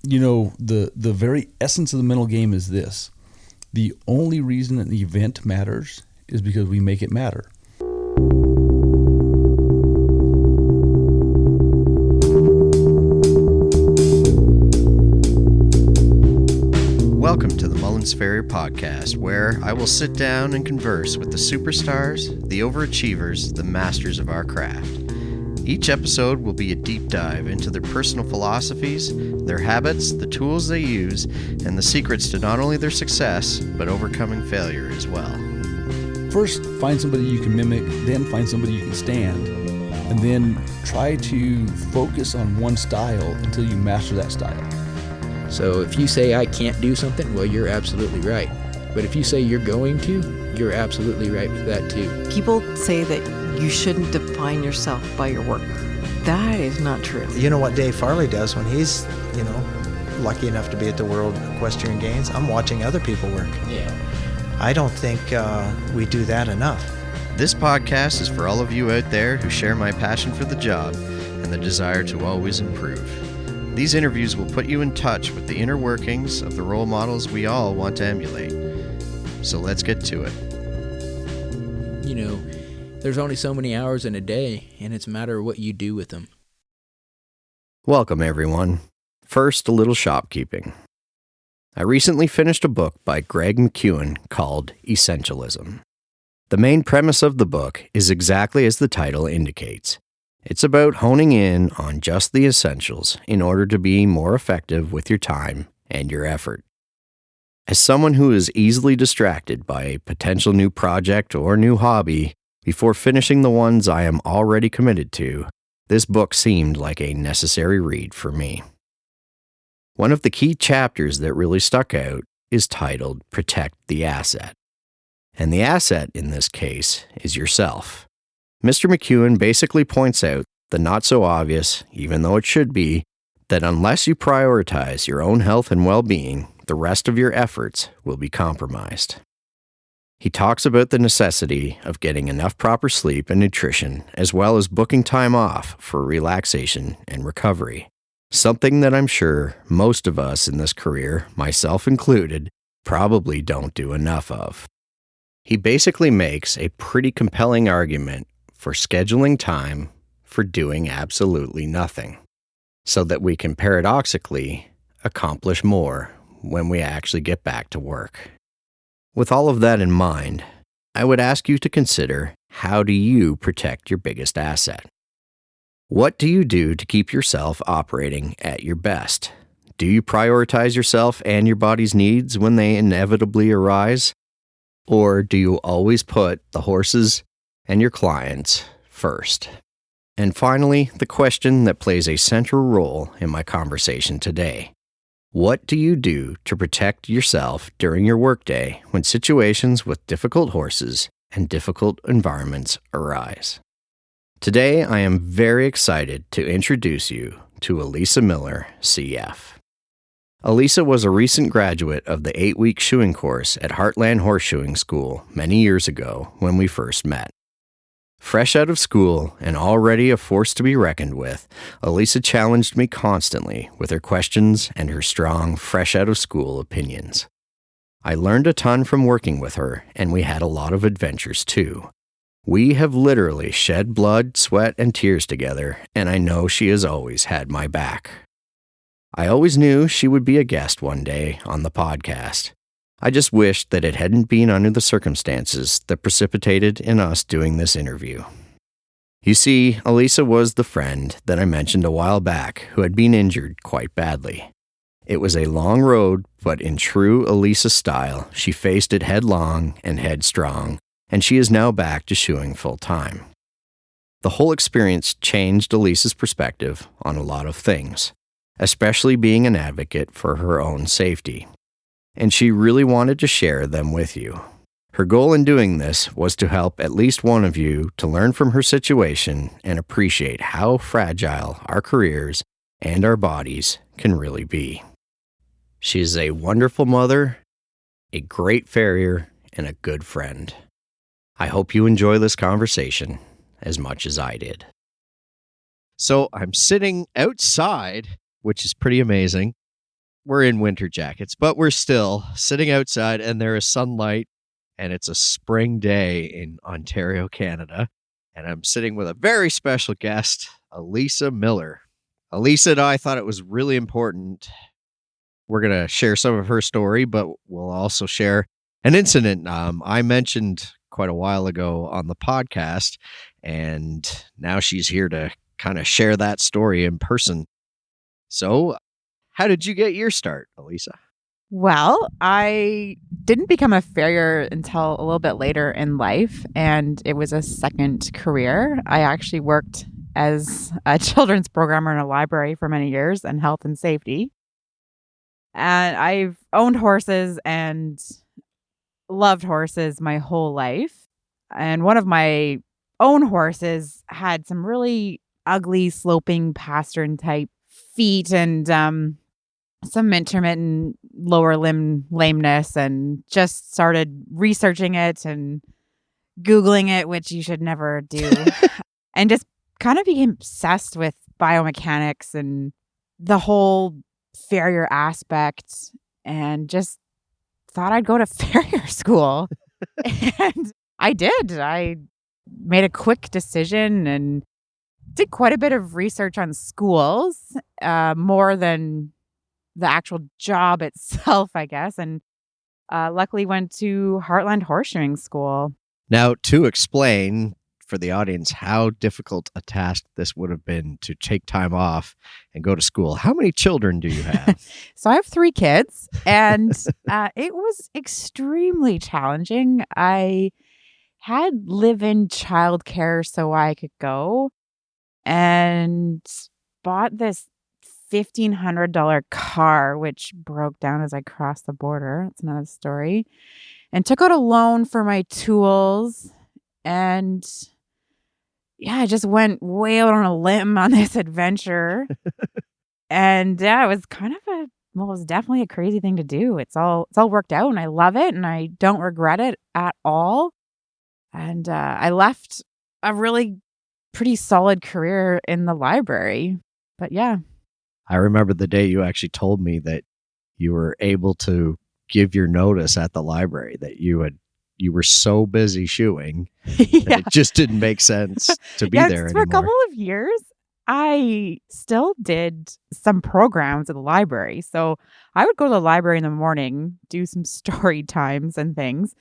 The very essence of the mental game is this. The only reason an event matters is because we make it matter. Welcome to the Farrier podcast, where I will sit down and converse with the superstars, the overachievers, the masters of our craft. Each episode will be a deep dive into their personal philosophies, their habits, the tools they use, and the secrets to not only their success, but overcoming failure as well. First, find somebody you can mimic, then find somebody you can stand, and then try to focus on one style until you master that style. So if you say I can't do something, well, you're absolutely right. But if you say you're going to, you're absolutely right with that too. People say that you shouldn't define yourself by your work. That is not true. You know what Dave Farley does when he's, lucky enough to be at the World Equestrian Games? I'm watching other people work. Yeah. I don't think we do that enough. This podcast is for all of you out there who share my passion for the job and the desire to always improve. These interviews will put you in touch with the inner workings of the role models we all want to emulate. So let's get to it. There's only so many hours in a day, and it's a matter of what you do with them. Welcome, everyone. First, a little shopkeeping. I recently finished a book by Greg McKeown called Essentialism. The main premise of the book is exactly as the title indicates. It's about honing in on just the essentials in order to be more effective with your time and your effort. As someone who is easily distracted by a potential new project or new hobby, before finishing the ones I am already committed to, this book seemed like a necessary read for me. One of the key chapters that really stuck out is titled Protect the Asset. And the asset in this case is yourself. Mr. McEwen basically points out the not so obvious, even though it should be, that unless you prioritize your own health and well-being, the rest of your efforts will be compromised. He talks about the necessity of getting enough proper sleep and nutrition, as well as booking time off for relaxation and recovery, something that I'm sure most of us in this career, myself included, probably don't do enough of. He basically makes a pretty compelling argument for scheduling time for doing absolutely nothing, so that we can paradoxically accomplish more when we actually get back to work. With all of that in mind, I would ask you to consider, how do you protect your biggest asset? What do you do to keep yourself operating at your best? Do you prioritize yourself and your body's needs when they inevitably arise? Or do you always put the horses and your clients first? And finally, the question that plays a central role in my conversation today. What do you do to protect yourself during your workday when situations with difficult horses and difficult environments arise? Today, I am very excited to introduce you to Elisa Miller CF. Elisa was a recent graduate of the 8-week shoeing course at Heartland Horseshoeing School many years ago when we first met. Fresh out of school and already a force to be reckoned with, Elisa challenged me constantly with her questions and her strong, fresh-out-of-school opinions. I learned a ton from working with her, and we had a lot of adventures too. We have literally shed blood, sweat, and tears together, and I know she has always had my back. I always knew she would be a guest one day on the podcast. I just wished that it hadn't been under the circumstances that precipitated in us doing this interview. You see, Elisa was the friend that I mentioned a while back who had been injured quite badly. It was a long road, but in true Elisa style, she faced it headlong and headstrong, and she is now back to shoeing full-time. The whole experience changed Elisa's perspective on a lot of things, especially being an advocate for her own safety. And she really wanted to share them with you. Her goal in doing this was to help at least one of you to learn from her situation and appreciate how fragile our careers and our bodies can really be. She is a wonderful mother, a great farrier, and a good friend. I hope you enjoy this conversation as much as I did. So I'm sitting outside, which is pretty amazing, we're in winter jackets, but we're still sitting outside and there is sunlight and it's a spring day in Ontario, Canada. And I'm sitting with a very special guest, Elisa Miller. Elisa and I thought it was really important. We're going to share some of her story, but we'll also share an incident I mentioned quite a while ago on the podcast. And now she's here to kind of share that story in person. So, how did you get your start, Elisa? Well, I didn't become a farrier until a little bit later in life, and it was a second career. I actually worked as a children's programmer in a library for many years in health and safety. And I've owned horses and loved horses my whole life. And one of my own horses had some really ugly sloping pastern type feet and some intermittent lower limb lameness, and just started researching it and Googling it, which you should never do. And just kind of became obsessed with biomechanics and the whole farrier aspect, and just thought I'd go to farrier school. And I did. I made a quick decision and did quite a bit of research on schools, more than the actual job itself, I guess. And luckily went to Heartland Horseshoeing School. Now, to explain for the audience how difficult a task this would have been to take time off and go to school, how many children do you have? So I have 3 kids, and it was extremely challenging. I had live-in childcare so I could go, and bought this $1,500 car, which broke down as I crossed the border. That's another story. And took out a loan for my tools. And yeah, I just went way out on a limb on this adventure. And yeah, it was kind of it was definitely a crazy thing to do. It's all worked out, and I love it, and I don't regret it at all. And I left a really pretty solid career in the library. But yeah. I remember the day you actually told me that you were able to give your notice at the library, that you were so busy shoeing that it just didn't make sense to be there anymore. For a couple of years, I still did some programs at the library. So I would go to the library in the morning, do some story times and things,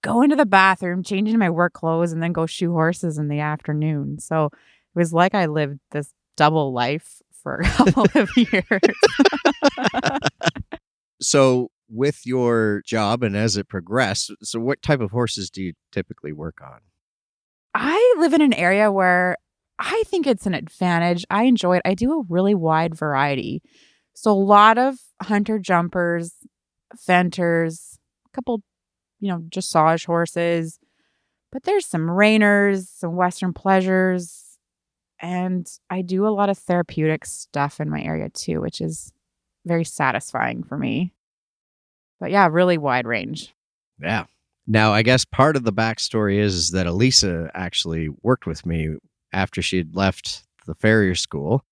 go into the bathroom, change into my work clothes, and then go shoe horses in the afternoon. So it was like I lived this double life for a couple of years. So with your job and as it progressed, so what type of horses do you typically work on? I live in an area where I think it's an advantage. I enjoy it. I do a really wide variety. So a lot of hunter jumpers, fenters, a couple, dressage horses, but there's some reiners, some Western pleasures. And I do a lot of therapeutic stuff in my area too, which is very satisfying for me. But yeah, really wide range. Yeah. Now, I guess part of the backstory is that Elisa actually worked with me after she had left the farrier school.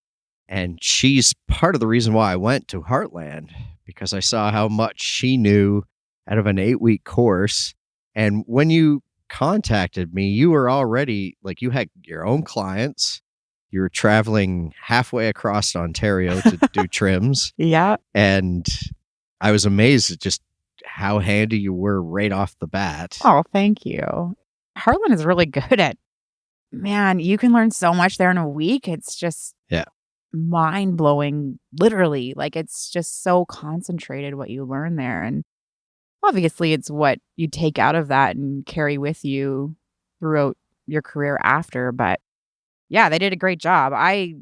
And she's part of the reason why I went to Heartland, because I saw how much she knew out of an 8-week course. And when you contacted me, you were already you had your own clients. You were traveling halfway across Ontario to do trims. Yeah. And I was amazed at just how handy you were right off the bat. Oh, thank you. Heartland is really good at, man, you can learn so much there in a week. It's just mind blowing, literally. It's just so concentrated what you learn there. And obviously it's what you take out of that and carry with you throughout your career after. But yeah, they did a great job. I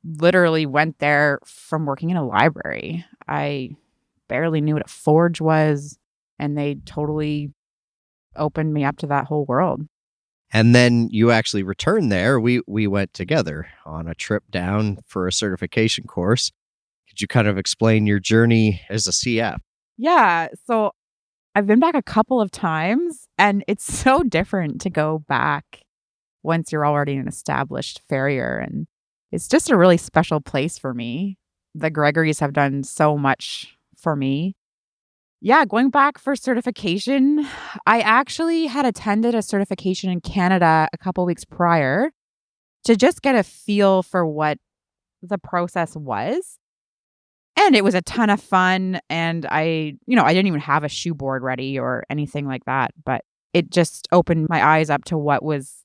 literally went there from working in a library. I barely knew what a forge was, and they totally opened me up to that whole world. And then you actually returned there. We went together on a trip down for a certification course. Could you kind of explain your journey as a CF? Yeah. So I've been back a couple of times, and it's so different to go back once you're already an established farrier. And it's just a really special place for me. the Gregorys have done so much for me. Yeah, going back for certification, I actually had attended a certification in Canada a couple weeks prior to just get a feel for what the process was. And it was a ton of fun. And I didn't even have a shoe board ready or anything like that, but it just opened my eyes up to what was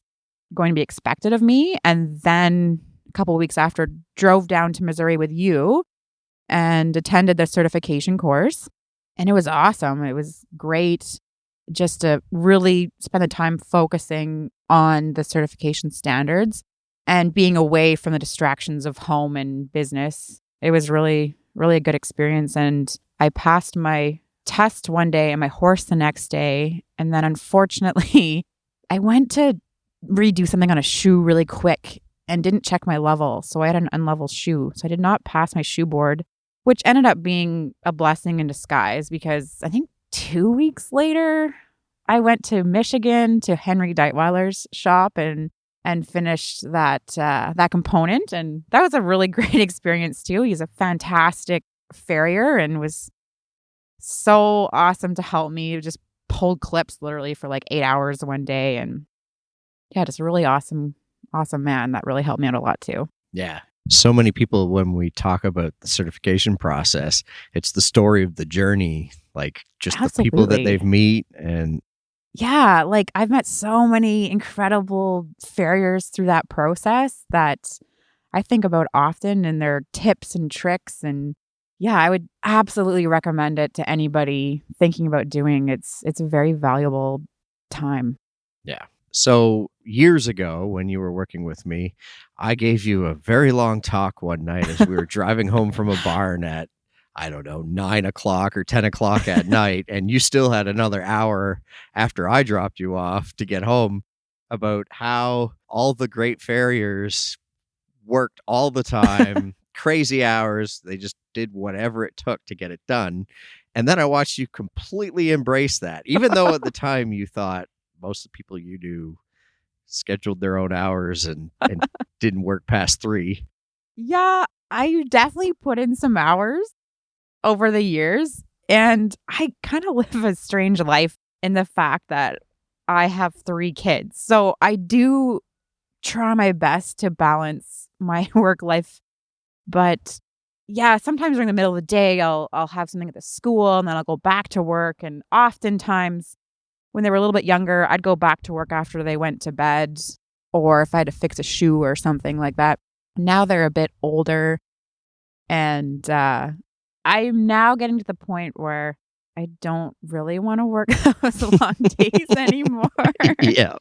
going to be expected of me. And then a couple of weeks after, drove down to Missouri with you and attended the certification course. And it was awesome. It was great just to really spend the time focusing on the certification standards and being away from the distractions of home and business. It was really, really a good experience. And I passed my test one day and my horse the next day. And then unfortunately, I went to redo something on a shoe really quick and didn't check my level. So I had an unlevel shoe. So I did not pass my shoe board, which ended up being a blessing in disguise because I think 2 weeks later, I went to Michigan to Henry Deitweiler's shop and finished that component. And that was a really great experience too. He's a fantastic farrier and was so awesome to help me. Just pulled clips literally for like 8 hours one day. And yeah, just a really awesome man that really helped me out a lot too. Yeah. So many people, when we talk about the certification process, it's the story of the journey, like just the people that they've met. And yeah, like I've met so many incredible farriers through that process that I think about often and their tips and tricks. And yeah, I would absolutely recommend it to anybody thinking about doing it. It's a very valuable time. Yeah. So years ago, when you were working with me, I gave you a very long talk one night as we were driving home from a barn at, 9 o'clock or 10 o'clock at night. And you still had another hour after I dropped you off to get home about how all the great farriers worked all the time, crazy hours. They just did whatever it took to get it done. And then I watched you completely embrace that, even though at the time you thought, most of the people you do scheduled their own hours and didn't work past 3. Yeah, I definitely put in some hours over the years. And I kind of live a strange life in the fact that I have 3 kids. So I do try my best to balance my work life. But yeah, sometimes during the middle of the day, I'll have something at the school and then I'll go back to work. And oftentimes, when they were a little bit younger, I'd go back to work after they went to bed or if I had to fix a shoe or something like that. Now they're a bit older and I'm now getting to the point where I don't really want to work those long days anymore. Yeah.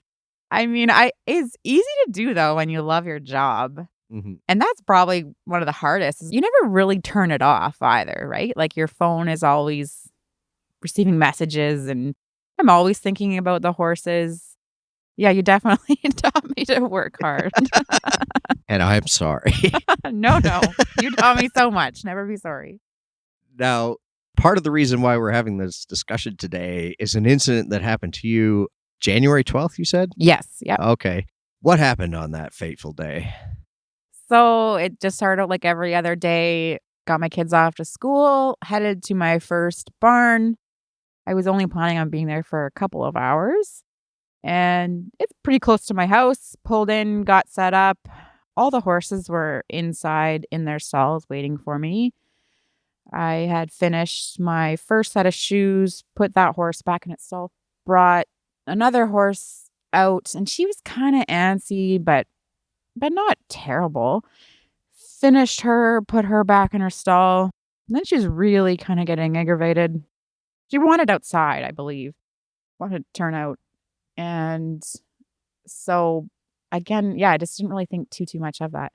I mean, it's easy to do though when you love your job. Mm-hmm. And that's probably one of the hardest. You never really turn it off either, right? Like your phone is always receiving messages and I'm always thinking about the horses. Yeah, you definitely taught me to work hard. And I'm sorry. No. You taught me so much. Never be sorry. Now, part of the reason why we're having this discussion today is an incident that happened to you January 12th, you said? Yes. Yep. Okay. What happened on that fateful day? So it just started out like every other day. Got my kids off to school, headed to my first barn. I was only planning on being there for a couple of hours. And it's pretty close to my house. Pulled in, got set up. All the horses were inside in their stalls waiting for me. I had finished my first set of shoes, put that horse back in its stall, brought another horse out, and she was kind of antsy, but not terrible. Finished her, put her back in her stall. And then she was really kind of getting aggravated. She wanted outside, I believe. Wanted to turn out. And so, again, yeah, I just didn't really think too much of that.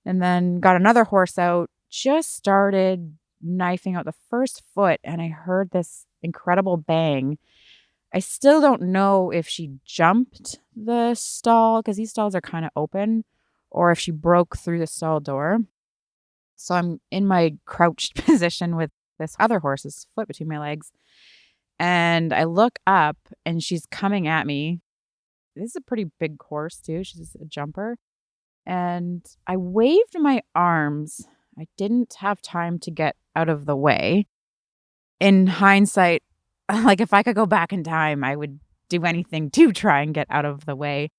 And then got another horse out, just started knifing out the first foot, and I heard this incredible bang. I still don't know if she jumped the stall, because these stalls are kind of open, or if she broke through the stall door. So I'm in my crouched position with this other horse's foot between my legs. And I look up and she's coming at me. This is a pretty big horse too. She's a jumper. And I waved my arms I didn't have time to get out of the way. In hindsight, like if I could go back in time, I would do anything to try and get out of the way.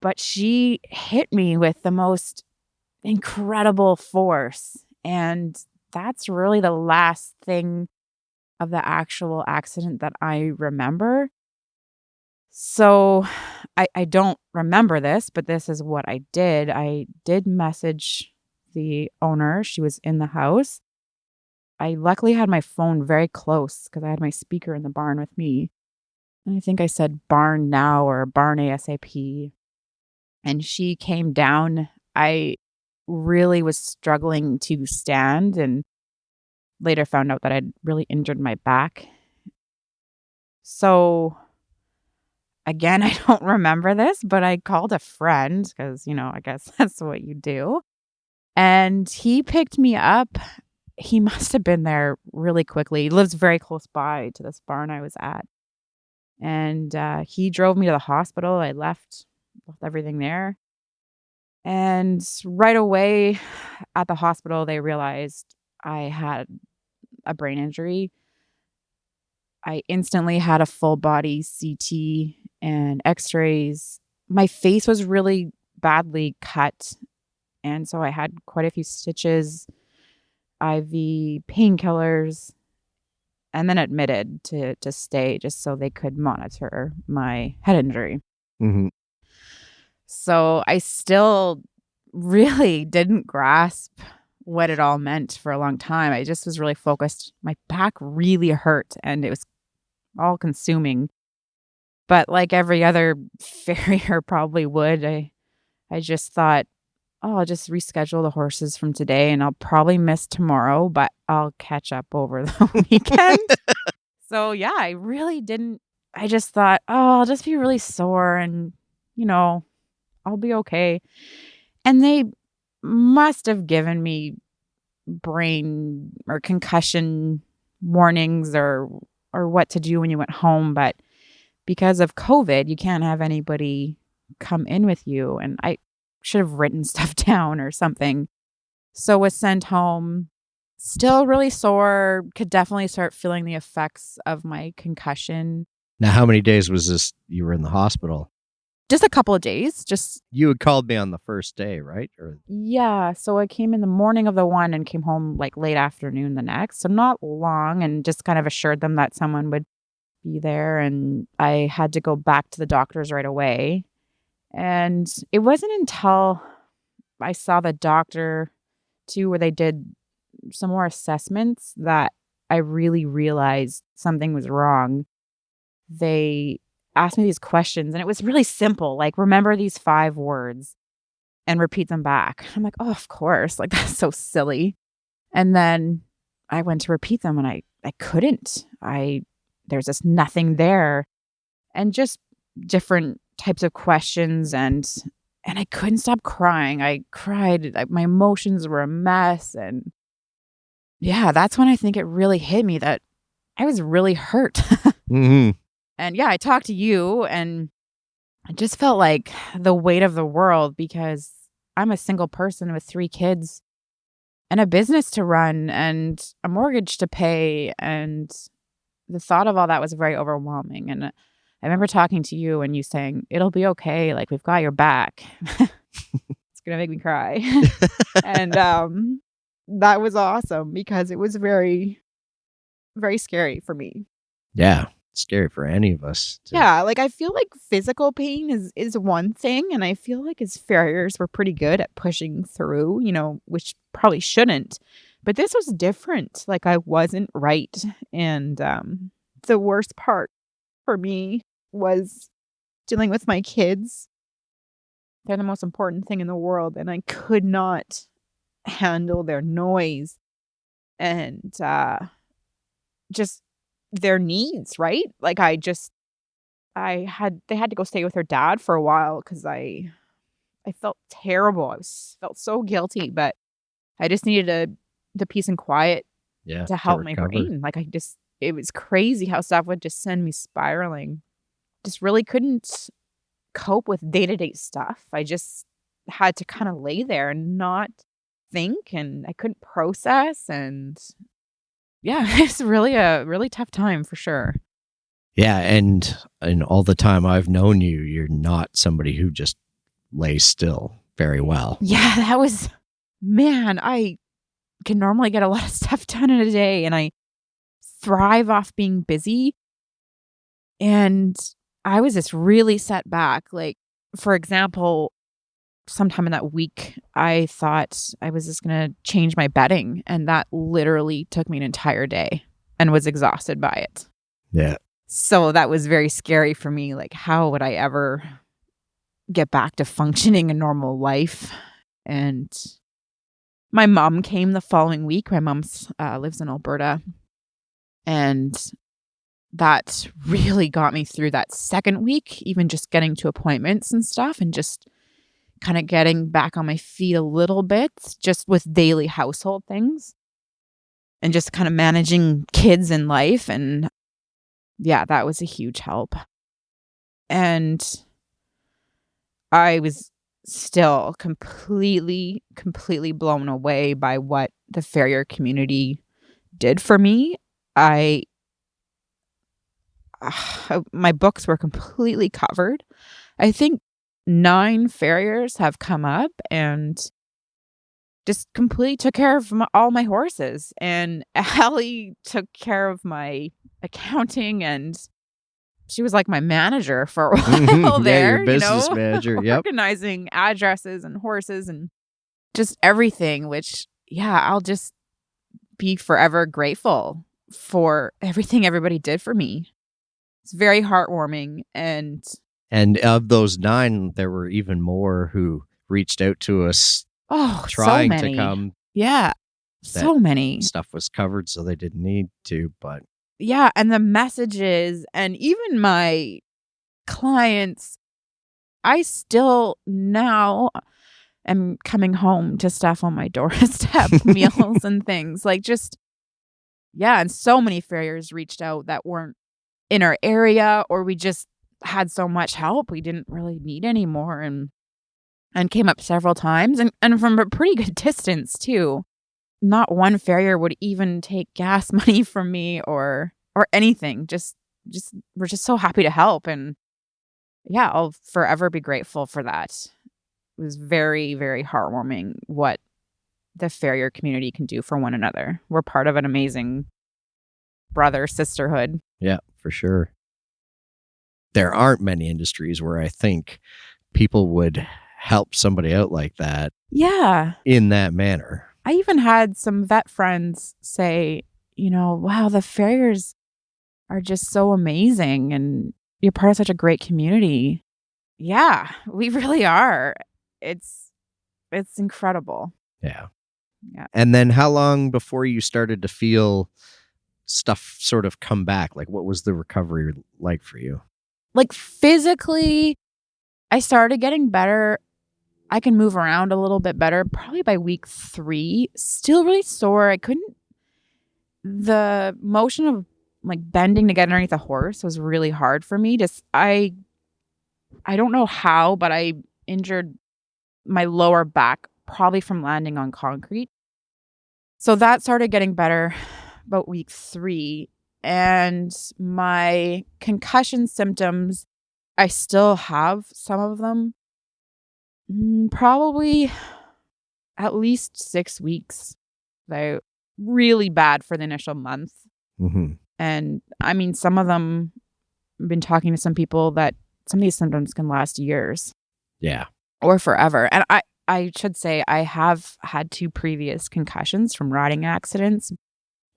But she hit me with the most incredible force. And that's really the last thing of the actual accident that I remember. So I don't remember this, but this is what I did. I did message the owner. She was in the house. I luckily had my phone very close because I had my speaker in the barn with me. And I think I said barn now or barn ASAP. And she came down. I really was struggling to stand and later found out that I'd really injured my back. So again, I don't remember this, but I called a friend because, I guess that's what you do. And he picked me up. He must have been there really quickly. He lives very close by to this barn I was at. And he drove me to the hospital. I left everything there. And right away at the hospital, they realized I had a brain injury. I instantly had a full body CT and x-rays. My face was really badly cut. And so I had quite a few stitches, IV painkillers, and then admitted to stay just so they could monitor my head injury. Mm-hmm. So I still really didn't grasp what it all meant for a long time. I just was really focused. My back really hurt and it was all consuming. But like every other farrier probably would, I just thought, I'll just reschedule the horses from today and I'll probably miss tomorrow, but I'll catch up over the weekend. So yeah, I really didn't. I just thought, I'll just be really sore and, I'll be okay. And they must have given me brain or concussion warnings or what to do when you went home. But because of COVID, you can't have anybody come in with you. And I should have written stuff down or something. So was sent home, still really sore, could definitely start feeling the effects of my concussion. Now, how many days was this you were in the hospital? Just a couple of days. You had called me on the first day, right? Yeah. So I came in the morning of the one and came home like late afternoon the next. So not long, and just kind of assured them that someone would be there. And I had to go back to the doctors right away. And it wasn't until I saw the doctor too, where they did some more assessments, that I really realized something was wrong. They asked me these questions and it was really simple. Like, remember these 5 words and repeat them back. I'm like, oh, of course. Like, that's so silly. And then I went to repeat them and I couldn't. There's just nothing there. And just different types of questions and I couldn't stop crying. I cried. My emotions were a mess. And yeah, that's when I think it really hit me that I was really hurt. Mm-hmm. And yeah, I talked to you and I just felt like the weight of the world because I'm a single person with 3 kids and a business to run and a mortgage to pay. And the thought of all that was very overwhelming. And I remember talking to you and you saying, it'll be okay. Like, we've got your back. It's going to make me cry. And that was awesome because it was very, very scary for me. Yeah. Scary for any of us. Yeah, like I feel like physical pain is one thing, and I feel like as farriers we're pretty good at pushing through, which probably shouldn't. But this was different. Like, I wasn't right. And the worst part for me was dealing with my kids. They're the most important thing in the world, and I could not handle their noise and just their needs, right? Like they had to go stay with their dad for a while because I felt terrible. felt so guilty, but I just needed the peace and quiet to help my brain. Like, it was crazy how stuff would just send me spiraling. Just really couldn't cope with day-to-day stuff. I just had to kind of lay there and not think and I couldn't process. And yeah, it's really a really tough time for sure. Yeah, and all the time I've known you, you're not somebody who just lays still very well. Yeah, that was, man, I can normally get a lot of stuff done in a day and I thrive off being busy. And I was just really set back. Like, for example, sometime in that week, I thought I was just going to change my bedding. And that literally took me an entire day and was exhausted by it. Yeah. So that was very scary for me. Like, how would I ever get back to functioning a normal life? And my mom came the following week. My mom lives in Alberta. And that really got me through that second week, even just getting to appointments and stuff and just kind of getting back on my feet a little bit, just with daily household things and just kind of managing kids and life. And yeah, that was a huge help. And I was still completely blown away by what the Farrier community did for me. My books were completely covered. I think 9 farriers have come up and just completely took care of all my horses. And Allie took care of my accounting, and she was like my manager for a while there. Yeah, your business manager. Yep. Organizing addresses and horses and just everything, which, yeah, I'll just be forever grateful for everything everybody did for me. It's very heartwarming. And of those 9, there were even more who reached out to us trying so many. to come. Yeah, so many. Stuff was covered, so they didn't need to, but yeah, and the messages and even my clients, I still now am coming home to stuff on my doorstep, meals and things. Like, just, yeah, and so many farriers reached out that weren't in our area, or we just had so much help we didn't really need anymore, and came up several times and from a pretty good distance too. Not one farrier would even take gas money from me or anything. Just we're just so happy to help, and yeah, I'll forever be grateful for that. It was very, very heartwarming what the farrier community can do for one another. We're part of an amazing brother sisterhood. Yeah, for sure. There aren't many industries where I think people would help somebody out like that. Yeah. In that manner. I even had some vet friends say, wow, the farriers are just so amazing and you're part of such a great community. Yeah, we really are. It's incredible. Yeah. Yeah. And then how long before you started to feel stuff sort of come back? Like, what was the recovery like for you? Like, physically, I started getting better. I can move around a little bit better, probably by week 3. Still really sore. The motion of like bending to get underneath a horse was really hard for me. I don't know how, but I injured my lower back, probably from landing on concrete. So that started getting better about week 3. And my concussion symptoms, I still have some of them. Probably at least 6 weeks. They're really bad for the initial month. Mm-hmm. And I mean, some of them, I've been talking to some people that some of these symptoms can last years. Yeah. Or forever. And I should say I have had 2 previous concussions from riding accidents,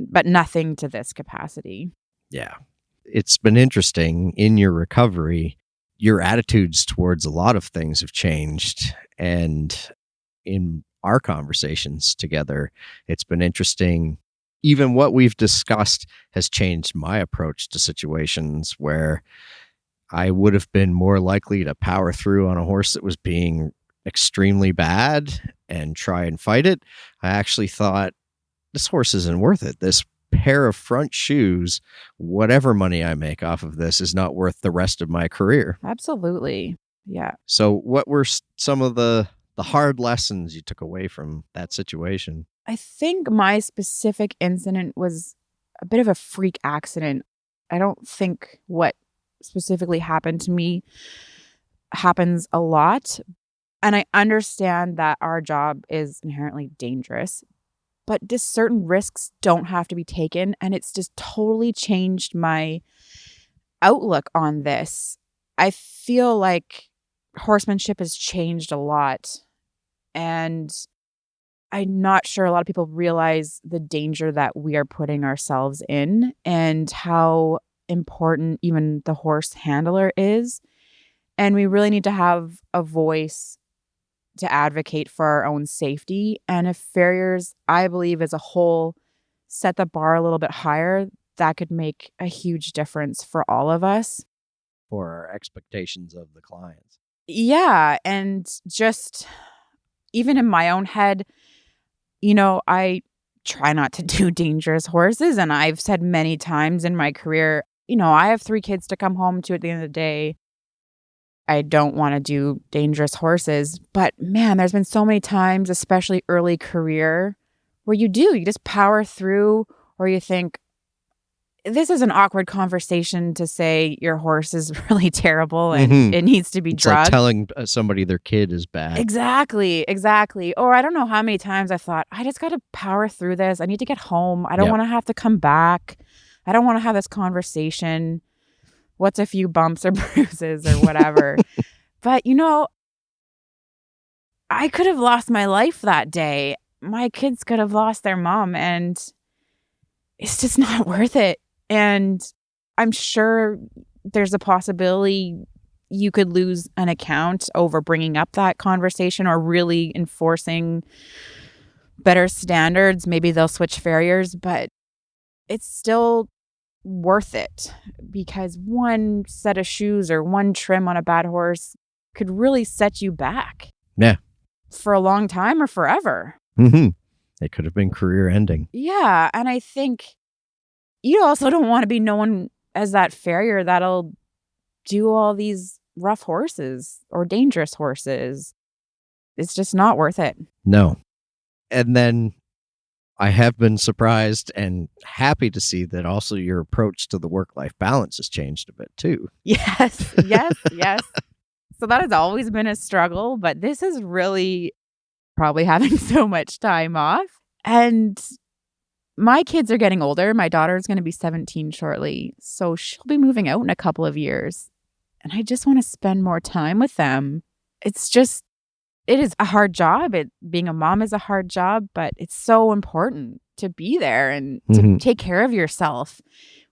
but nothing to this capacity. Yeah. It's been interesting in your recovery. Your attitudes towards a lot of things have changed. And in our conversations together, it's been interesting. Even what we've discussed has changed my approach to situations where I would have been more likely to power through on a horse that was being extremely bad and try and fight it. I actually thought, this horse isn't worth it. This pair of front shoes, whatever money I make off of this, is not worth the rest of my career. Absolutely. Yeah. So what were some of the the hard lessons you took away from that situation? I think my specific incident was a bit of a freak accident. I don't think what specifically happened to me happens a lot. And I understand that our job is inherently dangerous, but just certain risks don't have to be taken. And it's just totally changed my outlook on this. I feel like horsemanship has changed a lot. And I'm not sure a lot of people realize the danger that we are putting ourselves in and how important even the horse handler is. And we really need to have a voice to advocate for our own safety. And if farriers, I believe, as a whole, set the bar a little bit higher, that could make a huge difference for all of us. For our expectations of the clients. Yeah. And just even in my own head, I try not to do dangerous horses. And I've said many times in my career, I have 3 kids to come home to at the end of the day. I don't want to do dangerous horses. But man, there's been so many times, especially early career, where you just power through, or you think, this is an awkward conversation to say your horse is really terrible and it needs to be it's drugged. Like telling somebody their kid is bad. Exactly. Or I don't know how many times I thought, I just got to power through this. I need to get home. I don't want to have to come back. I don't want to have this conversation. What's a few bumps or bruises or whatever? But, I could have lost my life that day. My kids could have lost their mom, and it's just not worth it. And I'm sure there's a possibility you could lose an account over bringing up that conversation or really enforcing better standards. Maybe they'll switch farriers, but it's still worth it, because one set of shoes or one trim on a bad horse could really set you back. Yeah. For a long time or forever. It could have been career ending. Yeah. And I think you also don't want to be known as that farrier that'll do all these rough horses or dangerous horses. It's just not worth it. No. And then I have been surprised and happy to see that also your approach to the work-life balance has changed a bit too. Yes. So that has always been a struggle, but this is really probably having so much time off. And my kids are getting older. My daughter is going to be 17 shortly, so she'll be moving out in a couple of years. And I just want to spend more time with them. It is a hard job. Being a mom is a hard job, but it's so important to be there and to take care of yourself.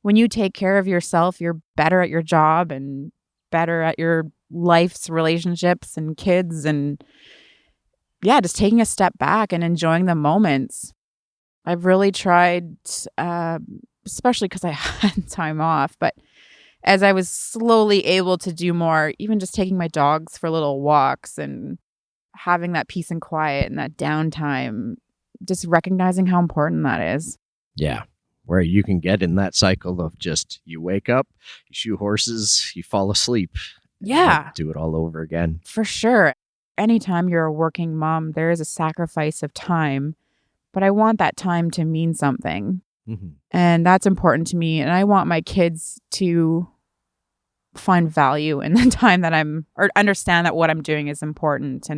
When you take care of yourself, you're better at your job and better at your life's relationships and kids, and just taking a step back and enjoying the moments. I've really tried, especially because I had time off, but as I was slowly able to do more, even just taking my dogs for little walks and having that peace and quiet and that downtime, just recognizing how important that is. Yeah. Where you can get in that cycle of just, you wake up, you shoe horses, you fall asleep. Yeah. Do it all over again. For sure. Anytime you're a working mom, there is a sacrifice of time, but I want that time to mean something. And that's important to me. And I want my kids to find value in the time that or understand that what I'm doing is important to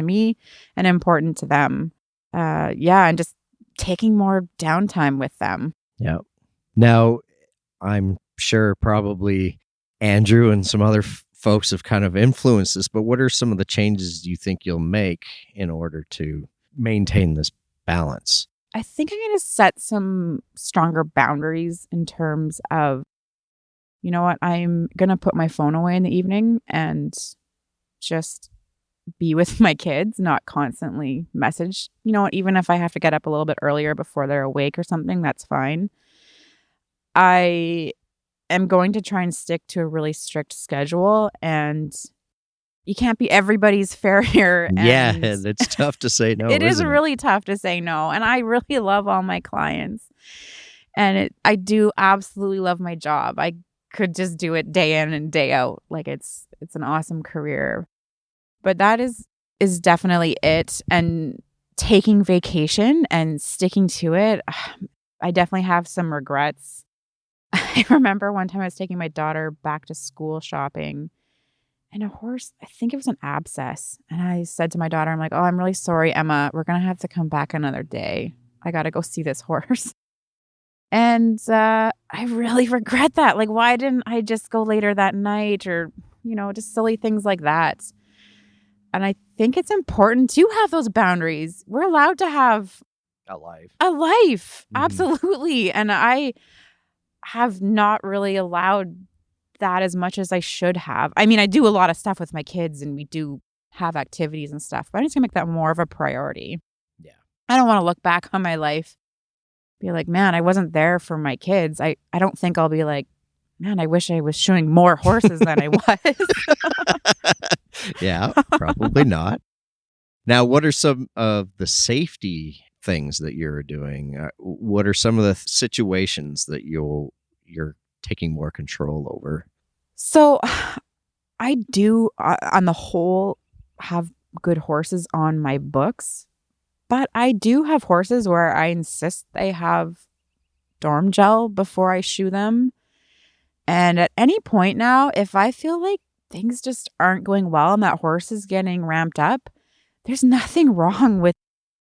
me and important to them. And just taking more downtime with them. Yeah. Now, I'm sure probably Andrew and some other folks have kind of influenced this, but what are some of the changes you think you'll make in order to maintain this balance? I think I'm going to set some stronger boundaries in terms of, you know what, I'm going to put my phone away in the evening and just be with my kids, not constantly message. You know what, even if I have to get up a little bit earlier before they're awake or something, that's fine. I am going to try and stick to a really strict schedule, and you can't be everybody's farrier. Yeah, it's tough to say no. It is really tough to say no. And I really love all my clients. And I do absolutely love my job. I could just do it day in and day out. Like it's an awesome career. But that is is definitely it. And taking vacation and sticking to it, I definitely have some regrets. I remember one time I was taking my daughter back to school shopping, and a horse, I think it was an abscess. And I said to my daughter, I'm like, oh, I'm really sorry, Emma. We're going to have to come back another day. I got to go see this horse. And I really regret that. Like, why didn't I just go later that night, or, just silly things like that. And I think it's important to have those boundaries. We're allowed to have A life. Absolutely. And I have not really allowed that as much as I should have. I mean, I do a lot of stuff with my kids, and we do have activities and stuff, but I need to make that more of a priority. Yeah. I don't want to look back on my life, be like, man, I wasn't there for my kids. I don't think I'll be like, man, I wish I was shoeing more horses than I was. Yeah, probably not. Now, what are some of the safety things that you're doing? What are some of the situations that you're taking more control over? So I do, on the whole, have good horses on my books, but I do have horses where I insist they have dorm gel before I shoe them. And at any point now, if I feel like things just aren't going well and that horse is getting ramped up, there's nothing wrong with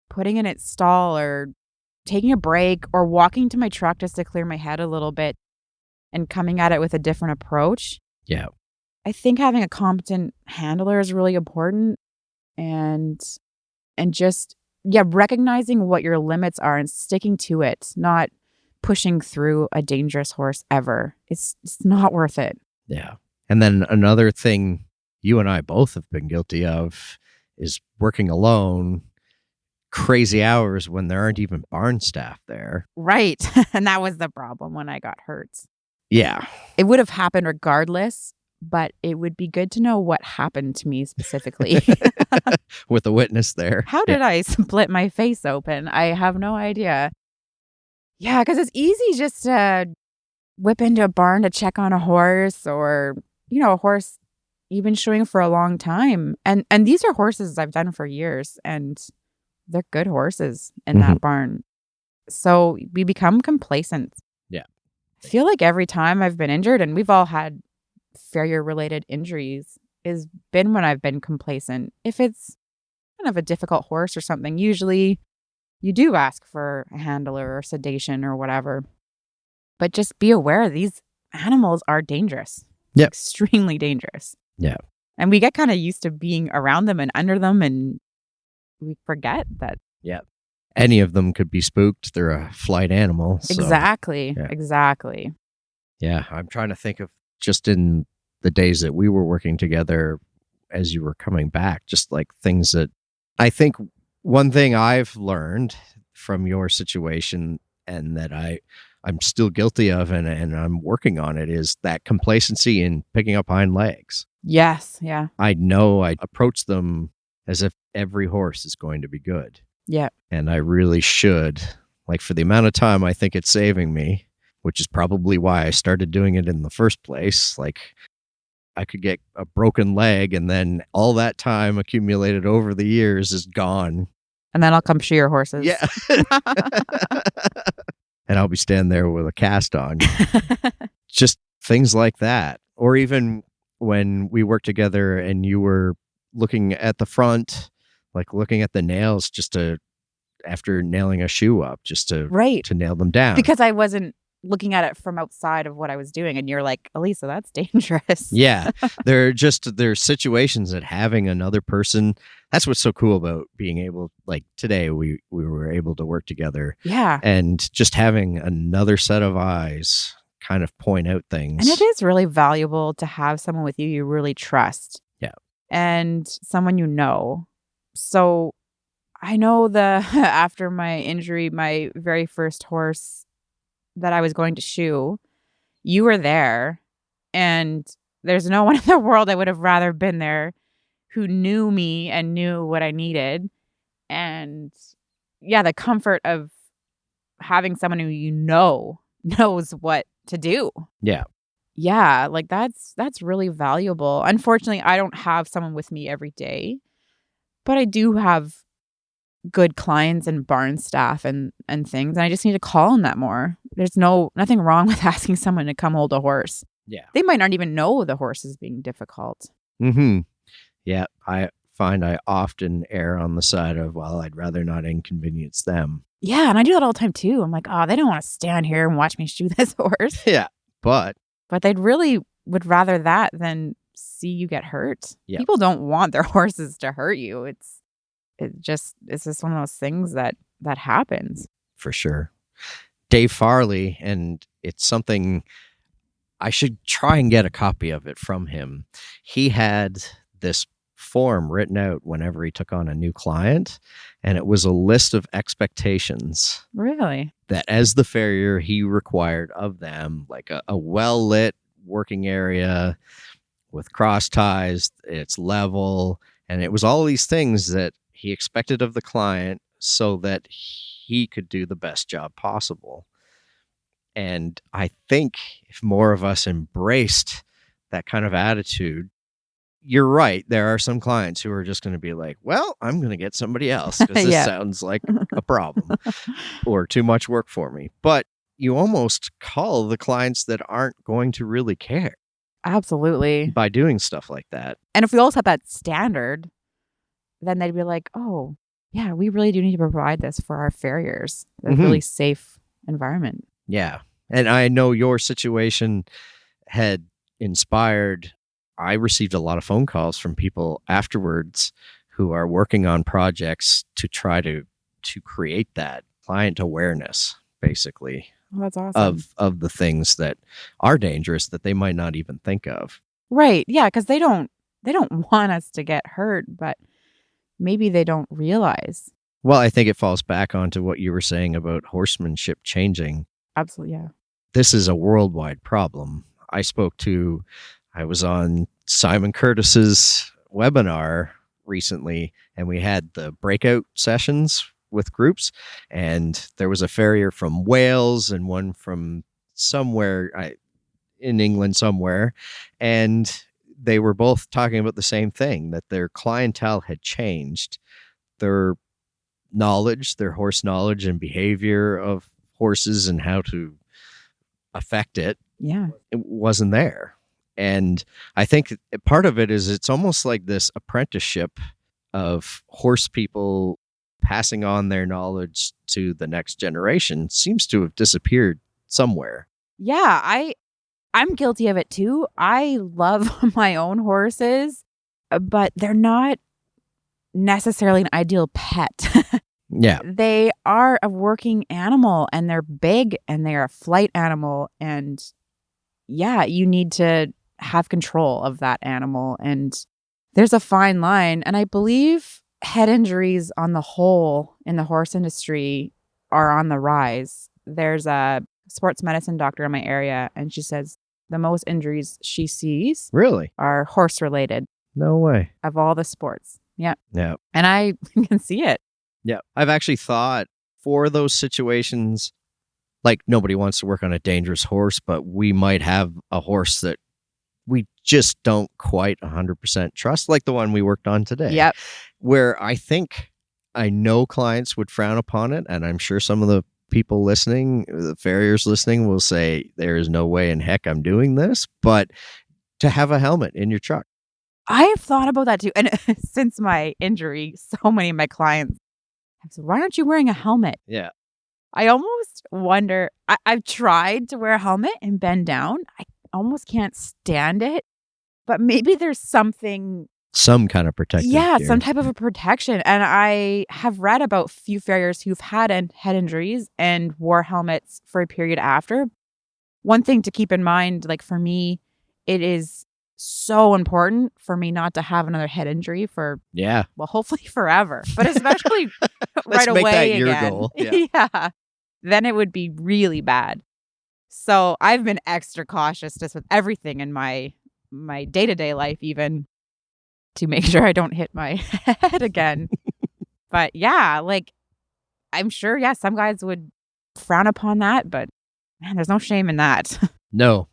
putting in its stall or taking a break or walking to my truck just to clear my head a little bit and coming at it with a different approach. Yeah. I think having a competent handler is really important, and just recognizing what your limits are and sticking to it, not pushing through a dangerous horse ever. It's not worth it. Yeah. And then another thing you and I both have been guilty of is working alone, crazy hours when there aren't even barn staff there. Right. And that was the problem when I got hurt. Yeah. It would have happened regardless, but it would be good to know what happened to me specifically. With a witness there. How did I split my face open? I have no idea. Yeah, because it's easy just to whip into a barn to check on a horse, or, a horse even shoeing for a long time. And these are horses I've done for years, and they're good horses in that barn. So we become complacent. Yeah. I feel like every time I've been injured, and we've all had Farrier-related injuries, is been when I've been complacent. If it's kind of a difficult horse or something, usually you do ask for a handler or sedation or whatever. But just be aware these animals are dangerous. Yep. Extremely dangerous. Yeah. And we get kind of used to being around them and under them, and we forget that. Yeah. Any of them could be spooked. They're a flight animal. So, Exactly. yeah. Exactly. Yeah. I'm trying to think of just in the days that we were working together as you were coming back, just like things that I think one thing I've learned from your situation, and that I'm still guilty of, and I'm working on it, is that complacency in picking up hind legs. Yes. Yeah. I know I approach them as if every horse is going to be good. Yeah. And I really should, like, for the amount of time I think it's saving me, which is probably why I started doing it in the first place. Like, I could get a broken leg, and then all that time accumulated over the years is gone. And then I'll come shoe your horses. Yeah. And I'll be standing there with a cast on. Just things like that. Or even when we worked together and you were looking at the front, like looking at the nails after nailing a shoe up, just to nail them down. Because I wasn't looking at it from outside of what I was doing. And you're like, Elisa, that's dangerous. Yeah. There's situations that having another person, that's what's so cool about being able, like today we were able to work together. Yeah. And just having another set of eyes kind of point out things. And it is really valuable to have someone with you really trust. Yeah. And someone you know. So I know after my injury, my very first horse that I was going to shoe, you were there, and there's no one in the world I would have rather been there who knew me and knew what I needed. And yeah, the comfort of having someone who knows what to do. Yeah. Yeah, like that's really valuable. Unfortunately, I don't have someone with me every day, But I do have good clients and barn staff and things, and I just need to call on that more. There's nothing wrong with asking someone to come hold a horse. Yeah. They might not even know the horse is being difficult. Mm-hmm. Yeah. I find I often err on the side of, well, I'd rather not inconvenience them. Yeah, and I do that all the time too. I'm like, oh, they don't want to stand here and watch me shoe this horse. Yeah. But They'd really would rather that than see you get hurt. Yep. People don't want their horses to hurt you. It's just one of those things that happens. for sure. Dave Farley, and it's something I should try and get a copy of it from him. He had this form written out whenever he took on a new client, and it was a list of expectations Really? that as the farrier he required of them, like a well-lit working area with cross ties, it's level, and it was all these things that he expected of the client so that he could do the best job possible. And I think if more of us embraced that kind of attitude, you're right. There are some clients who are just going to be like, well, I'm going to get somebody else because this Yeah. sounds like a problem or too much work for me. But you almost call the clients that aren't going to really care Absolutely. by doing stuff like that. And if we all set that standard, then they'd be like, oh, yeah, we really do need to provide this for our farriers. A Mhm. really safe environment. Yeah. And I know your situation had inspired. I received a lot of phone calls from people afterwards who are working on projects to try to create that client awareness, basically, Well, that's awesome. of the things that are dangerous that they might not even think of. Right. Yeah, because they don't want us to get hurt, but maybe they don't realize. Well, I think it falls back onto what you were saying about horsemanship changing. Absolutely. Yeah. This is a worldwide problem. I was on Simon Curtis's webinar recently, and we had the breakout sessions with groups, and there was a farrier from Wales and one from somewhere in England somewhere, and they were both talking about the same thing, that their clientele had changed. Their knowledge, their horse knowledge and behavior of horses and how to affect it Yeah. wasn't there. And I think part of it is it's almost like this apprenticeship of horse people passing on their knowledge to the next generation seems to have disappeared somewhere. Yeah. I'm guilty of it too. I love my own horses, but they're not necessarily an ideal pet. Yeah. They are a working animal and they're big and they're a flight animal. And yeah, you need to have control of that animal. And there's a fine line. And I believe head injuries on the whole in the horse industry are on the rise. There's a sports medicine doctor in my area, and she says the most injuries she sees Really? are horse related No way. of all the sports. Yeah. Yeah. And I can see it. Yeah. I've actually thought for those situations, like nobody wants to work on a dangerous horse, but we might have a horse that we just don't quite 100% trust, like the one we worked on today. Yep. Where I know clients would frown upon it, and I'm sure some of the people listening, the farriers listening, will say, there is no way in heck I'm doing this, but to have a helmet in your truck. I have thought about that too. And since my injury, so many of my clients have said, why aren't you wearing a helmet? Yeah. I almost wonder, I've tried to wear a helmet and bend down. I almost can't stand it, but maybe there's something. Some kind of protective gear. Some type of a protection. And I have read about few farriers who've had head injuries and wore helmets for a period after. One thing to keep in mind, like for me, it is so important for me not to have another head injury for, well, hopefully forever, but especially right make away that your again. goal. Yeah. Then it would be really bad. So I've been extra cautious just with everything in my day-to-day life, even to make sure I don't hit my head again. But yeah, like I'm sure, some guys would frown upon that, but man, there's no shame in that. No,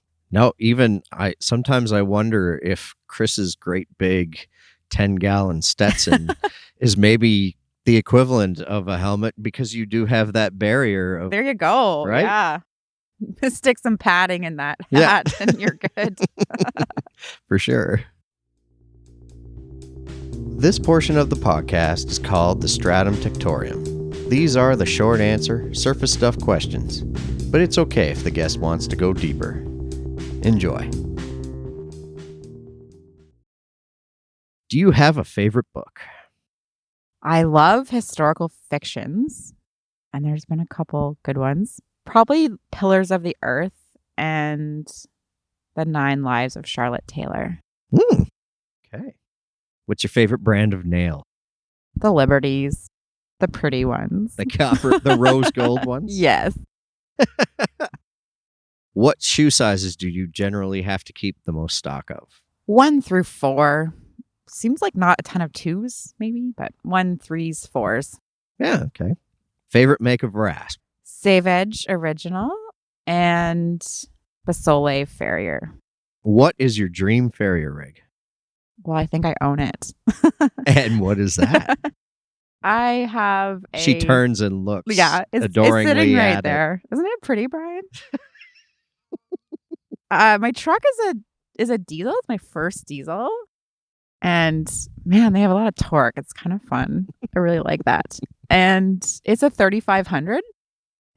even sometimes I wonder if Chris's great big 10-gallon Stetson is maybe the equivalent of a helmet because you do have that barrier of There you go. Right? Yeah. Stick some padding in that Yeah. hat and you're good. for sure. This portion of the podcast is called the Stratum Tectorium. These are the short answer, surface stuff questions, but it's okay if the guest wants to go deeper. Enjoy. Do you have a favorite book? I love historical fictions, and there's been a couple good ones. Probably Pillars of the Earth and The 9 Lives of Charlotte Taylor. Okay. What's your favorite brand of nail? The Liberties, the pretty ones. The copper, the rose gold ones? Yes. What shoe sizes do you generally have to keep the most stock of? 1 through 4. Seems like not a ton of 2s, maybe, but 1, 3s, 4s. Yeah, okay. Favorite make of rasp? Save Edge Original and Basole Farrier. What is your dream Farrier rig? Well, I think I own it. And what is that? I have a... She turns and looks it's adoringly sitting right at there. Isn't it pretty, Brian? My truck is a diesel. It's my first diesel. And man, they have a lot of torque. It's kind of fun. I really like that. And it's a 3500.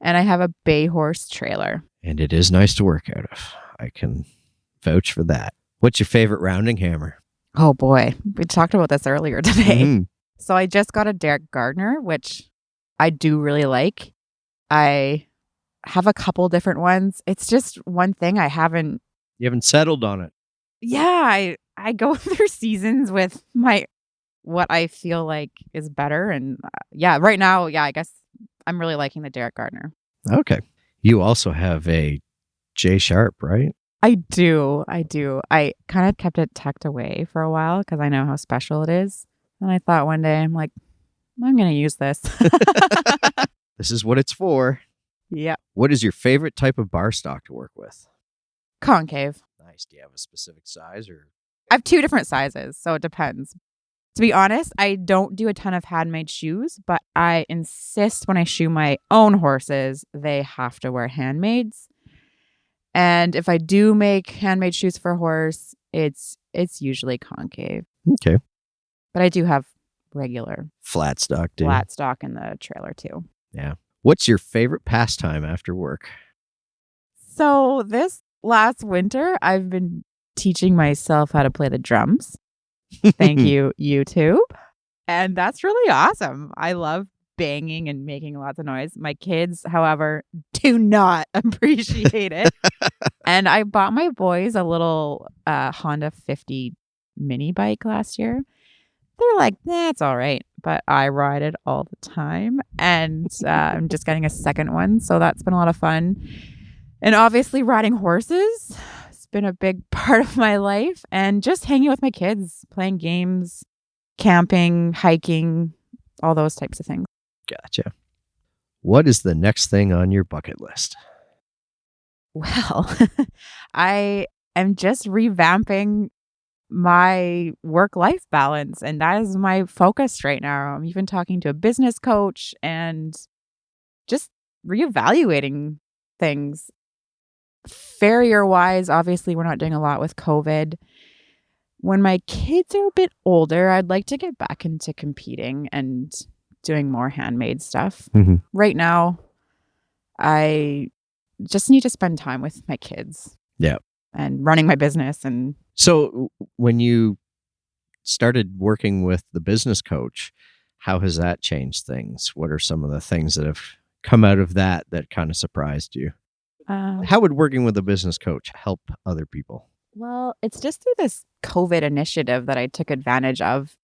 And I have a bay horse trailer. And it is nice to work out of. I can vouch for that. What's your favorite rounding hammer? Oh boy, we talked about this earlier today. Mhm. So I just got a Derek Gardner, which I do really like. I have a couple different ones. It's just one thing I haven't. You haven't settled on it. Yeah, I go through seasons with what I feel like is better. And right now, I guess I'm really liking the Derek Gardner. Okay. You also have a J Sharp, right? I do. I kind of kept it tucked away for a while because I know how special it is. And I thought one day, I'm like, I'm going to use this. This is what it's for. Yeah. What is your favorite type of bar stock to work with? Concave. Nice. Do you have a specific size or? I have 2 different sizes, so it depends. To be honest, I don't do a ton of handmade shoes, but I insist when I shoe my own horses, they have to wear handmaids. And if I do make handmade shoes for a horse, it's usually concave. Okay. But I do have regular Flat stock, dude. flat stock in the trailer too. Yeah. What's your favorite pastime after work? So this last winter, I've been teaching myself how to play the drums. Thank you, YouTube. And that's really awesome. I love banging and making lots of noise. My kids, however, do not appreciate it. And I bought my boys a little Honda 50 mini bike last year. They're like, it's all right. But I ride it all the time. And I'm just getting a second one. So that's been a lot of fun. And obviously riding horses has been a big part of my life. And just hanging with my kids, playing games, camping, hiking, all those types of things. Gotcha. What is the next thing on your bucket list? Well, I am just revamping my work-life balance, and that is my focus right now. I'm even talking to a business coach and just reevaluating things. Farrier-wise, obviously, we're not doing a lot with COVID. When my kids are a bit older, I'd like to get back into competing and doing more handmade stuff. Mhm. Right now, I just need to spend time with my kids. Yeah. And running my business. And So when you started working with the business coach, how has that changed things? What are some of the things that have come out of that kind of surprised you? How would working with a business coach help other people? Well, it's just through this COVID initiative that I took advantage of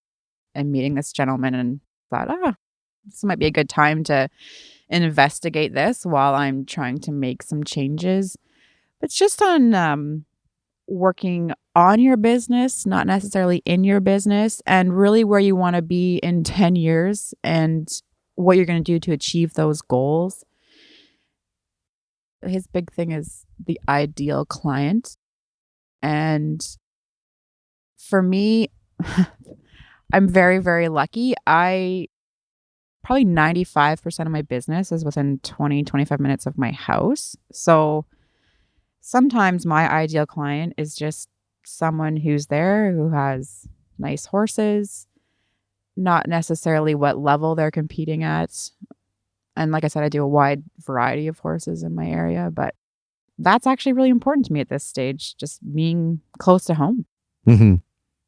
and meeting this gentleman and thought, this might be a good time to investigate this while I'm trying to make some changes. It's just on working on your business, not necessarily in your business, and really where you want to be in 10 years and what you're going to do to achieve those goals. His big thing is the ideal client. And for me, I'm very, very lucky. Probably 95% of my business is within 20, 25 minutes of my house. So sometimes my ideal client is just someone who's there who has nice horses, not necessarily what level they're competing at. And like I said, I do a wide variety of horses in my area, but that's actually really important to me at this stage, just being close to home. Mm-hmm.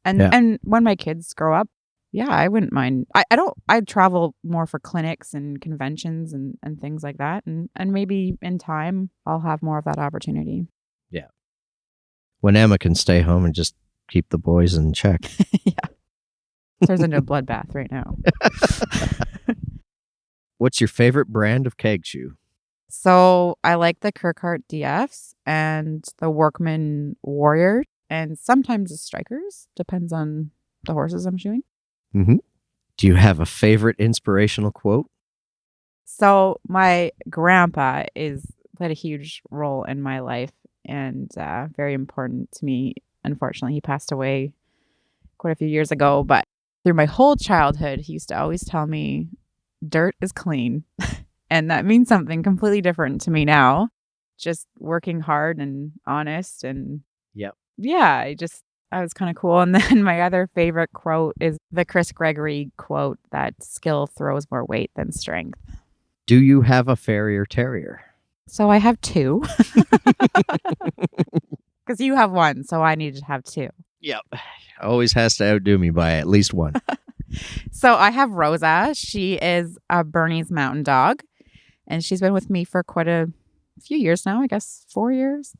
And when my kids grow up, yeah, I wouldn't mind. I travel more for clinics and conventions and things like that. And maybe in time, I'll have more of that opportunity. Yeah. When Emma can stay home and just keep the boys in check. Yeah. Turns into a bloodbath right now. What's your favorite brand of keg shoe? So I like the Kirkhart DFs and the Workman Warrior and sometimes the Strikers. Depends on the horses I'm shoeing. Mm-hmm. Do you have a favorite inspirational quote? So my grandpa played a huge role in my life and very important to me. Unfortunately, he passed away quite a few years ago, but through my whole childhood, he used to always tell me, dirt is clean. And that means something completely different to me now. Just working hard and honest. And yeah, I was kind of cool. And then my other favorite quote is the Chris Gregory quote that skill throws more weight than strength. Do you have a Farrier Terrier? So I have two. Because you have one, so I need to have two. Yep. Always has to outdo me by at least one. So I have Rosa. She is a Bernese Mountain Dog. And she's been with me for quite a few years now, I guess 4 years.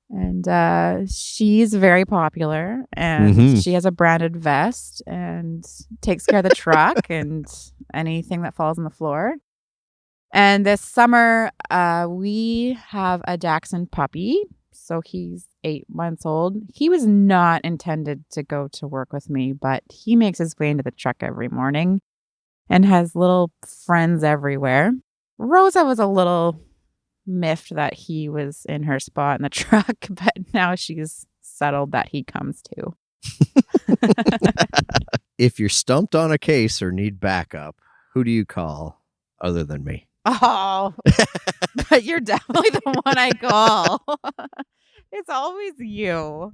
And she's very popular. And she has a branded vest and takes care of the truck and anything that falls on the floor. And this summer, we have a Dachshund puppy. So he's 8 months old. He was not intended to go to work with me, but he makes his way into the truck every morning and has little friends everywhere. Rosa was a little miffed that he was in her spot in the truck, but now she's settled that he comes too. If you're stumped on a case or need backup, who do you call other than me? Oh, but you're definitely the one I call. It's always you.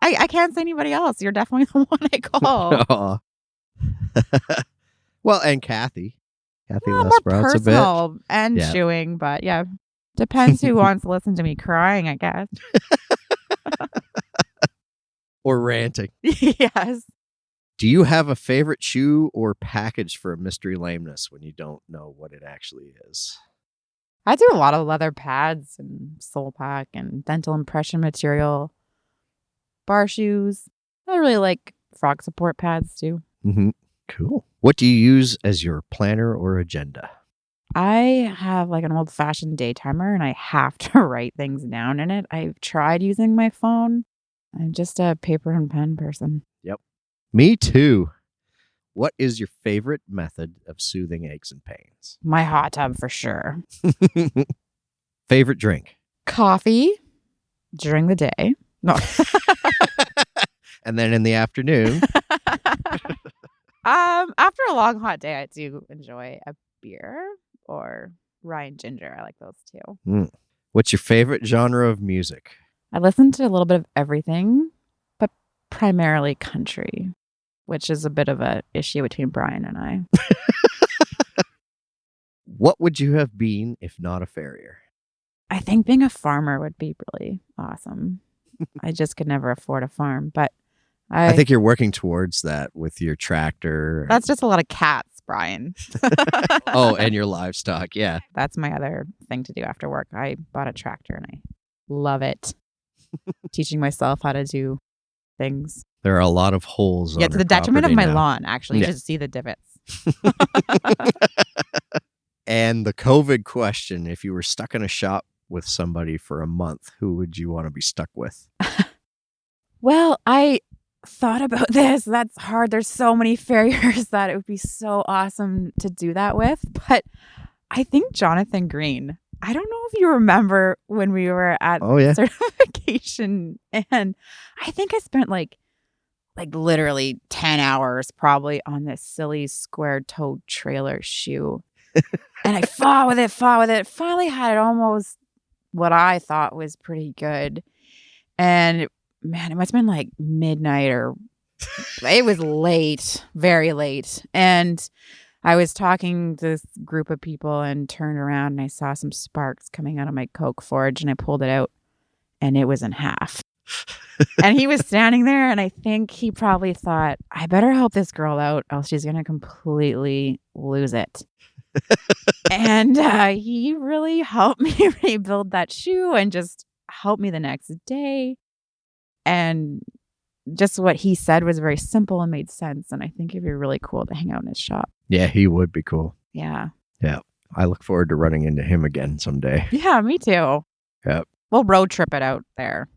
I can't say anybody else. You're definitely the one I call. Well, and Kathy. Kathy More Lesbrough's a bit. personal and chewing, but yeah. Depends who wants to listen to me crying, I guess. Or ranting. Yes. Do you have a favorite shoe or package for a mystery lameness when you don't know what it actually is? I do a lot of leather pads and sole pack and dental impression material, bar shoes. I really like frog support pads too. Mm-hmm. Cool. What do you use as your planner or agenda? I have like an old-fashioned day timer and I have to write things down in it. I've tried using my phone. I'm just a paper and pen person. Yep. Me too. What is your favorite method of soothing aches and pains? My hot tub for sure. Favorite drink? Coffee during the day. No. And then in the afternoon? After a long hot day, I do enjoy a beer or rye and ginger. I like those too. What's your favorite genre of music? I listen to a little bit of everything, but primarily country, which is a bit of an issue between Brian and I. What would you have been if not a farrier? I think being a farmer would be really awesome. I just could never afford a farm, but I think you're working towards that with your tractor. That's just a lot of cats, Brian. Oh, and your livestock. Yeah. That's my other thing to do after work. I bought a tractor and I love it. Teaching myself how to do things. There are a lot of holes. Yeah, on to the detriment of my lawn, actually. You Yeah. should see the divots. And the COVID question, if you were stuck in a shop with somebody for a month, who would you want to be stuck with? Well, I thought about this. That's hard. There's so many farriers that it would be so awesome to do that with. But I think Jonathan Green. I don't know if you remember when we were at certification, and I think I spent like like literally 10 hours probably on this silly square-toed trailer shoe. And I fought with it. Finally had it almost what I thought was pretty good. And man, it must have been like midnight or it was late, very late. And I was talking to this group of people and turned around and I saw some sparks coming out of my Coke forge and I pulled it out and it was in half. And he was standing there and I think he probably thought, I better help this girl out else she's going to completely lose it. And he really helped me rebuild that shoe and just helped me the next day. And just what he said was very simple and made sense. And I think it'd be really cool to hang out in his shop. Yeah, he would be cool. Yeah. Yeah. I look forward to running into him again someday. Yeah, me too. Yep. We'll road trip it out there.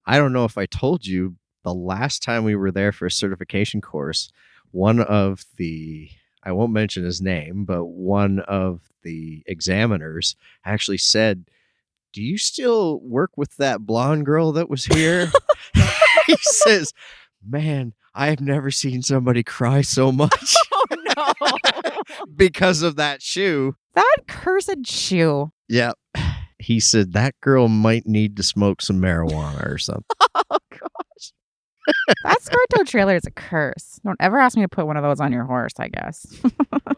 I don't know if I told you, the last time we were there for a certification course, one of the, I won't mention his name, but one of the examiners actually said, do you still work with that blonde girl that was here? He says, man, I have never seen somebody cry so much. Oh, no. Because of that shoe. That cursed shoe. Yeah. He said that girl might need to smoke some marijuana or something. Oh, gosh. That square-toe trailer is a curse. Don't ever ask me to put one of those on your horse, I guess.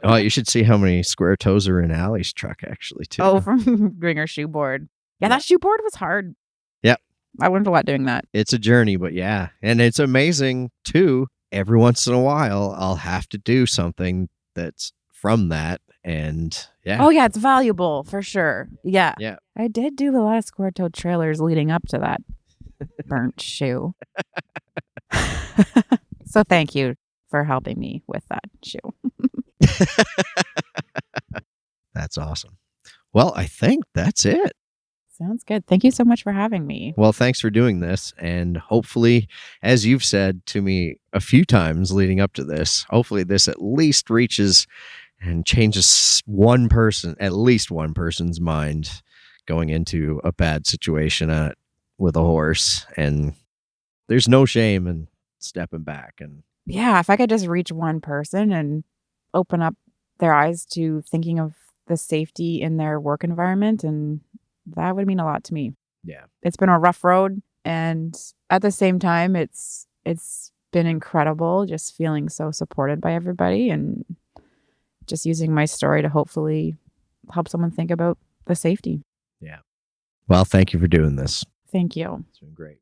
Oh, you should see how many square toes are in Allie's truck, actually, too. Oh, from doing her shoe board. Yeah, that shoe board was hard. Yep. I learned a lot doing that. It's a journey, but yeah. And it's amazing, too. Every once in a while, I'll have to do something that's from that. And yeah. Oh, yeah, it's valuable for sure. Yeah. Yeah. I did do a lot of square-toed trailers leading up to that burnt shoe. So thank you for helping me with that shoe. That's awesome. Well, I think that's it. Sounds good. Thank you so much for having me. Well, thanks for doing this. And hopefully, as you've said to me a few times leading up to this, hopefully this at least reaches and changes one person, at least one person's mind going into a bad situation with a horse. And there's no shame in stepping back. And yeah, if I could just reach one person and open up their eyes to thinking of the safety in their work environment, and that would mean a lot to me. yeah. It's been a rough road, and at the same time, it's been incredible just feeling so supported by everybody and just using my story to hopefully help someone think about the safety. Yeah. Well, thank you for doing this. Thank you. It's been great.